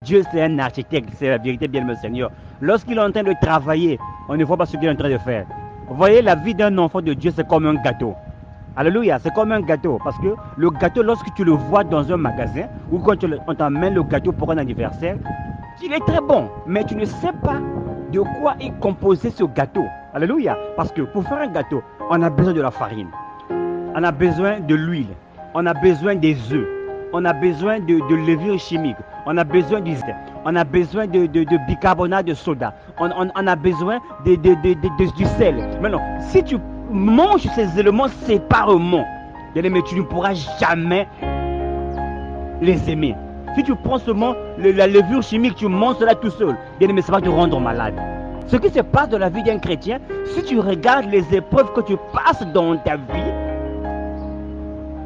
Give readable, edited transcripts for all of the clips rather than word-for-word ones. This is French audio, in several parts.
Dieu, c'est un architecte, c'est la vérité, bien, mon Seigneur. Lorsqu'il est en train de travailler, on ne voit pas ce qu'il est en train de faire. Vous voyez, la vie d'un enfant de Dieu, c'est comme un gâteau. Alléluia, c'est comme un gâteau. Parce que le gâteau, lorsque tu le vois dans un magasin, ou quand on t'amène le gâteau pour un anniversaire, il est très bon, mais tu ne sais pas de quoi est composé ce gâteau. Alléluia. Parce que pour faire un gâteau, on a besoin de la farine, on a besoin de l'huile, on a besoin des œufs, on a besoin de levure chimique, on a besoin du zeste, on a besoin de bicarbonate de soda, on a besoin du sel. Maintenant, si tu manges ces éléments séparément, mais tu ne pourras jamais les aimer. Si tu prends seulement la levure chimique, tu manges cela tout seul, bien aimé, ça va te rendre malade. Ce qui se passe dans la vie d'un chrétien, si tu regardes les épreuves que tu passes dans ta vie,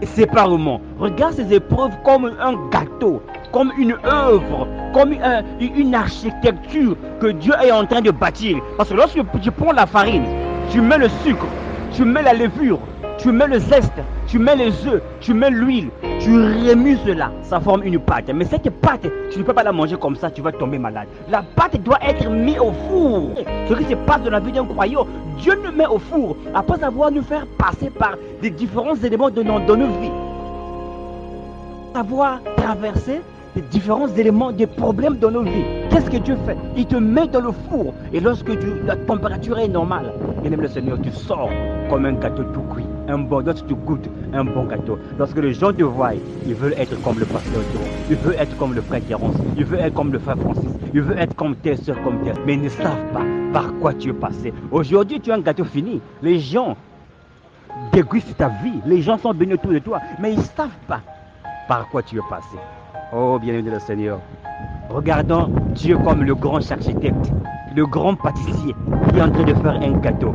séparément, regarde ces épreuves comme un gâteau, comme une œuvre, comme une architecture que Dieu est en train de bâtir. Parce que lorsque tu prends la farine, tu mets le sucre, tu mets la levure, tu mets le zeste, tu mets les œufs, tu mets l'huile, tu remues cela, ça forme une pâte. Mais cette pâte, tu ne peux pas la manger comme ça, tu vas tomber malade. La pâte doit être mise au four. Ce qui se passe dans la vie d'un croyant, Dieu nous met au four après avoir nous faire passer par des différents éléments de nos vies. Avoir traversé des différents éléments, des problèmes dans nos vies. Qu'est-ce que Dieu fait? Il te met dans le four. Et lorsque la température est normale, bien aimé le Seigneur, tu sors comme un gâteau tout cuit. Un bon, lorsque tu goûtes un bon gâteau. Lorsque les gens te voient, ils veulent être comme le pasteur Joe. Ils veulent être comme le frère Terence. Ils veulent être comme le frère Francis. Ils veulent être comme telle soeur, comme telle. Mais ils ne savent pas par quoi tu es passé. Aujourd'hui, tu as un gâteau fini. Les gens dégustent ta vie. Les gens sont bénis autour de toi. Mais ils ne savent pas par quoi tu es passé. Oh, bien-aimé le Seigneur, regardons Dieu comme le grand architecte, le grand pâtissier qui est en train de faire un gâteau.